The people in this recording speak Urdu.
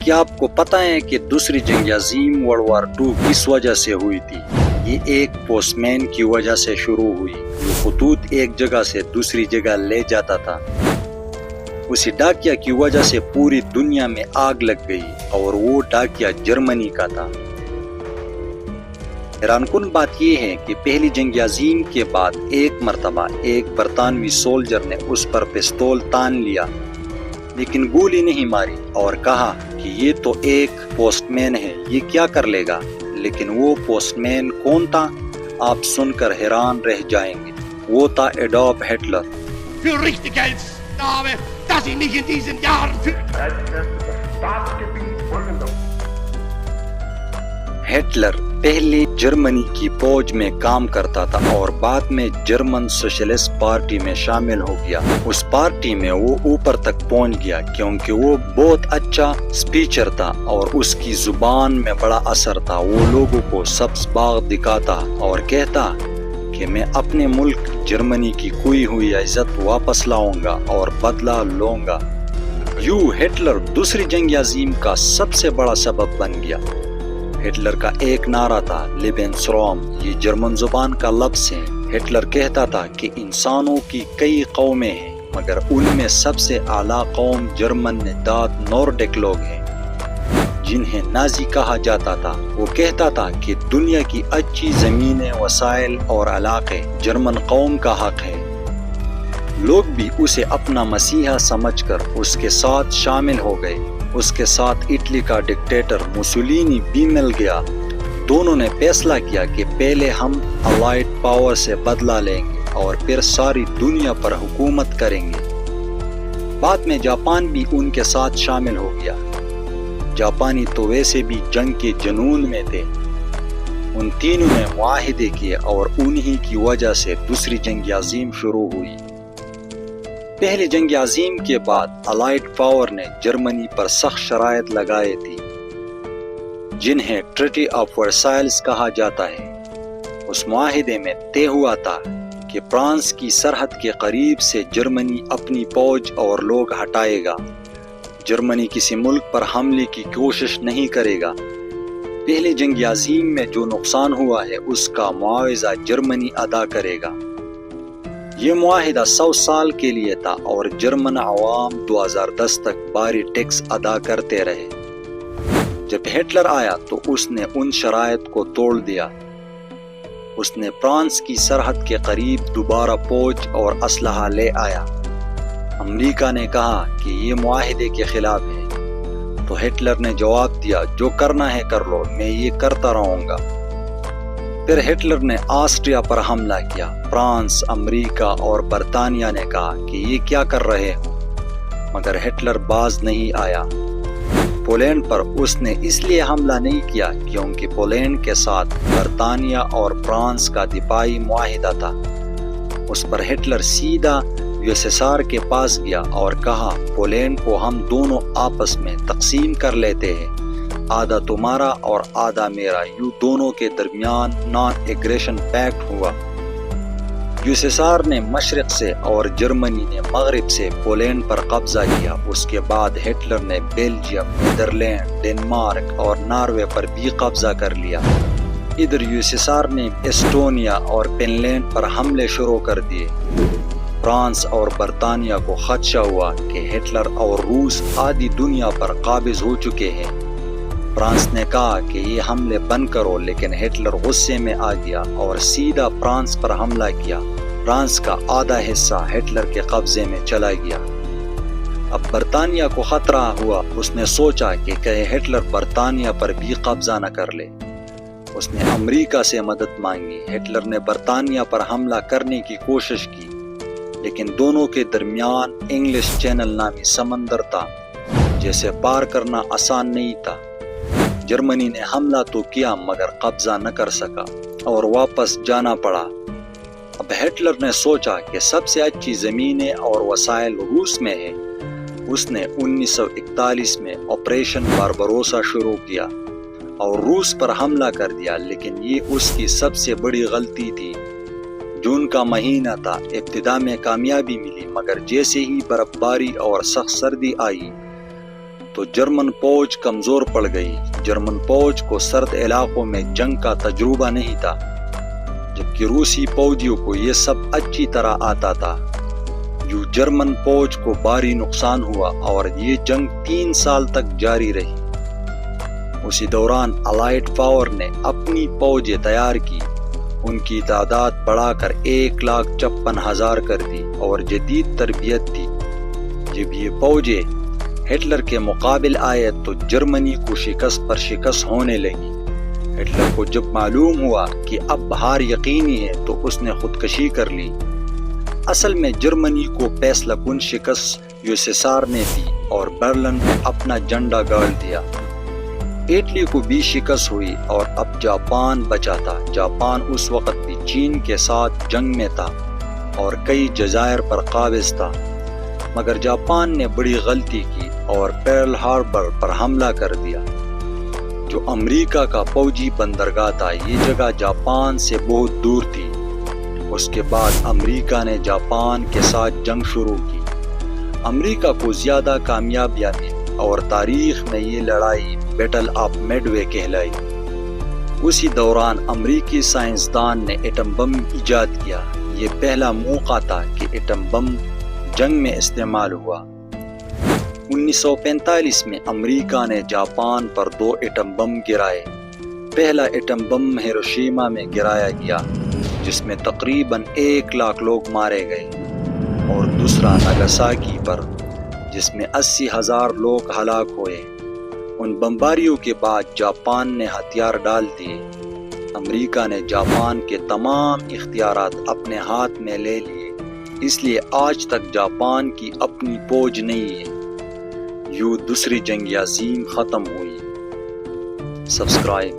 کیا آپ کو پتہ ہے کہ دوسری جنگ عظیم ورلڈ وار 2 کس وجہ سے ہوئی تھی؟ یہ ایک پوسٹ مین کی وجہ سے شروع ہوئی جو خطوط ایک جگہ سے دوسری جگہ لے جاتا تھا۔ اسی ڈاکیا کی وجہ سے پوری دنیا میں آگ لگ گئی اور وہ ڈاکیا جرمنی کا تھا۔ حیران کن بات یہ ہے کہ پہلی جنگ عظیم کے بعد ایک مرتبہ ایک برطانوی سولجر نے اس پر پستول تان لیا لیکن گولی نہیں ماری اور کہا کہ یہ تو ایک پوسٹ مین ہے، یہ کیا کر لے گا؟ لیکن وہ پوسٹ مین کون تھا؟ آپ سن کر حیران رہ جائیں گے۔ وہ تھا Adolf Hitler. Für richtig Geld habe, dass ich mich in diesen Jahren Hitler پہلے جرمنی کی فوج میں کام کرتا تھا اور بعد میں جرمن سوشلسٹ پارٹی میں شامل ہو گیا۔ اس پارٹی میں وہ اوپر تک پہنچ گیا کیونکہ وہ بہت اچھا اسپیچر تھا اور اس کی زبان میں بڑا اثر تھا۔ وہ لوگوں کو سبز باغ دکھاتا اور کہتا کہ میں اپنے ملک جرمنی کی کھوئی ہوئی عزت واپس لاؤں گا اور بدلہ لوں گا۔ ہٹلر دوسری جنگ عظیم کا سب سے بڑا سبب بن گیا۔ ہٹلر کا ایک نعرہ تھا لیبنسروم، یہ جرمن زبان کا لفظ ہے۔ ہٹلر کہتا تھا کہ انسانوں کی کئی قومیں ہیں مگر ان میں سب سے اعلیٰ قوم جرمن نژاد نورڈک لوگ ہیں جنہیں نازی کہا جاتا تھا۔ وہ کہتا تھا کہ دنیا کی اچھی زمینیں، وسائل اور علاقے جرمن قوم کا حق ہے۔ لوگ بھی اسے اپنا مسیحا سمجھ کر اس کے ساتھ شامل ہو گئے۔ اس کے ساتھ اٹلی کا ڈکٹیٹر موسولینی بھی مل گیا۔ دونوں نے فیصلہ کیا کہ پہلے ہم الائیڈ پاور سے بدلہ لیں گے اور پھر ساری دنیا پر حکومت کریں گے۔ بعد میں جاپان بھی ان کے ساتھ شامل ہو گیا۔ جاپانی تو ویسے بھی جنگ کے جنون میں تھے۔ ان تینوں نے معاہدے کیے اور انہی کی وجہ سے دوسری جنگ عظیم شروع ہوئی۔ پہلی جنگ عظیم کے بعد الائیڈ پاور نے جرمنی پر سخت شرائط لگائے تھی جنہیں ٹریٹی آف ورسائلز کہا جاتا ہے۔ اس معاہدے میں طے ہوا تھا کہ فرانس کی سرحد کے قریب سے جرمنی اپنی فوج اور لوگ ہٹائے گا۔ جرمنی کسی ملک پر حملے کی کوشش نہیں کرے گا۔ پہلی جنگ عظیم میں جو نقصان ہوا ہے اس کا معاوضہ جرمنی ادا کرے گا۔ یہ معاہدہ 100 سال کے لیے تھا اور جرمن عوام 2010 تک بھاری ٹیکس ادا کرتے رہے۔ جب ہٹلر آیا تو اس نے ان شرائط کو توڑ دیا۔ اس نے فرانس کی سرحد کے قریب دوبارہ فوج اور اسلحہ لے آیا۔ امریکہ نے کہا کہ یہ معاہدے کے خلاف ہے تو ہٹلر نے جواب دیا جو کرنا ہے کر لو، میں یہ کرتا رہوں گا۔ پھر ہٹلر نے آسٹریا پر حملہ کیا۔ فرانس، امریکہ اور برطانیہ نے کہا کہ یہ کیا کر رہے ہو، مگر ہٹلر باز نہیں آیا۔ پولینڈ پر اس نے اس لیے حملہ نہیں کیا کیونکہ پولینڈ کے ساتھ برطانیہ اور فرانس کا دفاعی معاہدہ تھا۔ اس پر ہٹلر سیدھا USSR کے پاس گیا اور کہا پولینڈ کو ہم دونوں آپس میں تقسیم کر لیتے ہیں، آدھا تمہارا اور آدھا میرا۔ یوں دونوں کے درمیان نان ایگریشن پیکٹ ہوا۔ USSR نے مشرق سے اور جرمنی نے مغرب سے پولینڈ پر قبضہ کیا۔ اس کے بعد ہٹلر نے بیلجیم، نیدرلینڈ، ڈنمارک اور ناروے پر بھی قبضہ کر لیا۔ ادھر USSR نے ایسٹونیا اور فن لینڈ پر حملے شروع کر دیے۔ فرانس اور برطانیہ کو خدشہ ہوا کہ ہٹلر اور روس آدھی دنیا پر قابض ہو چکے ہیں۔ فرانس نے کہا کہ یہ حملے بند کرو، لیکن ہٹلر غصے میں آ گیا اور سیدھا فرانس پر حملہ کیا۔ فرانس کا آدھا حصہ ہٹلر کے قبضے میں چلا گیا۔ اب برطانیہ کو خطرہ ہوا۔ اس نے سوچا کہ کہیں ہٹلر برطانیہ پر بھی قبضہ نہ کر لے۔ اس نے امریکہ سے مدد مانگی۔ ہٹلر نے برطانیہ پر حملہ کرنے کی کوشش کی لیکن دونوں کے درمیان انگلش چینل نامی سمندر تھا جسے پار کرنا آسان نہیں تھا۔ جرمنی نے حملہ تو کیا مگر قبضہ نہ کر سکا اور واپس جانا پڑا۔ اب ہٹلر نے سوچا کہ سب سے اچھی زمینیں اور وسائل روس میں ہیں۔ اس نے 1941 میں آپریشن باربروسا شروع کیا اور روس پر حملہ کر دیا، لیکن یہ اس کی سب سے بڑی غلطی تھی۔ جون کا مہینہ تھا۔ ابتدا میں کامیابی ملی مگر جیسے ہی برف باری اور سخت سردی آئی تو تو جرمن فوج کمزور پڑ گئی۔ جرمن فوج کو سرد علاقوں میں جنگ کا تجربہ نہیں تھا، جبکہ روسی فوجیوں کو یہ سب اچھی طرح آتا تھا۔ یوں جرمن فوج کو بھاری نقصان ہوا اور یہ جنگ 3 سال تک جاری رہی۔ اسی دوران الائٹ پاور نے اپنی فوجیں تیار کی، ان کی تعداد بڑھا کر 1,56,000 کر دی اور جدید تربیت دی۔ جب یہ فوجیں ہٹلر کے مقابل آئے تو جرمنی کو شکست پر شکست ہونے لگی۔ ہٹلر کو جب معلوم ہوا کہ اب ہار یقینی ہے تو اس نے خودکشی کر لی۔ اصل میں جرمنی کو فیصلہ کن شکست یوسیسار نے دی اور برلن میں اپنا جھنڈا گاڑ دیا۔ اٹلی کو بھی شکست ہوئی اور اب جاپان بچا تھا۔ جاپان اس وقت بھی چین کے ساتھ جنگ میں تھا اور کئی جزائر پر قابض تھا، مگر جاپان نے بڑی غلطی کی اور پیرل ہاربر پر حملہ کر دیا، جو امریکہ کا فوجی بندرگاہ تھا۔ یہ جگہ جاپان سے بہت دور تھی۔ اس کے بعد امریکہ نے جاپان کے ساتھ جنگ شروع کی۔ امریکہ کو زیادہ کامیابیاں ملی اور تاریخ میں یہ لڑائی بیٹل آف میڈ وے کہلائی۔ اسی دوران امریکی سائنسدان نے ایٹم بم ایجاد کیا۔ یہ پہلا موقع تھا کہ ایٹم بم جنگ میں استعمال ہوا۔ 1945 میں امریکہ نے جاپان پر 2 ایٹم بم گرائے۔ پہلا ایٹم بم ہیروشیما میں گرایا گیا، جس میں تقریباً 1,00,000 لوگ مارے گئے، اور دوسرا ناگاساکی پر، جس میں 80,000 لوگ ہلاک ہوئے۔ ان بمباریوں کے بعد جاپان نے ہتھیار ڈال دیے۔ امریکہ نے جاپان کے تمام اختیارات اپنے ہاتھ میں لے لیے، اس لیے آج تک جاپان کی اپنی فوج نہیں ہے۔ یوں دوسری جنگ عظیم ختم ہوئی۔ سبسکرائب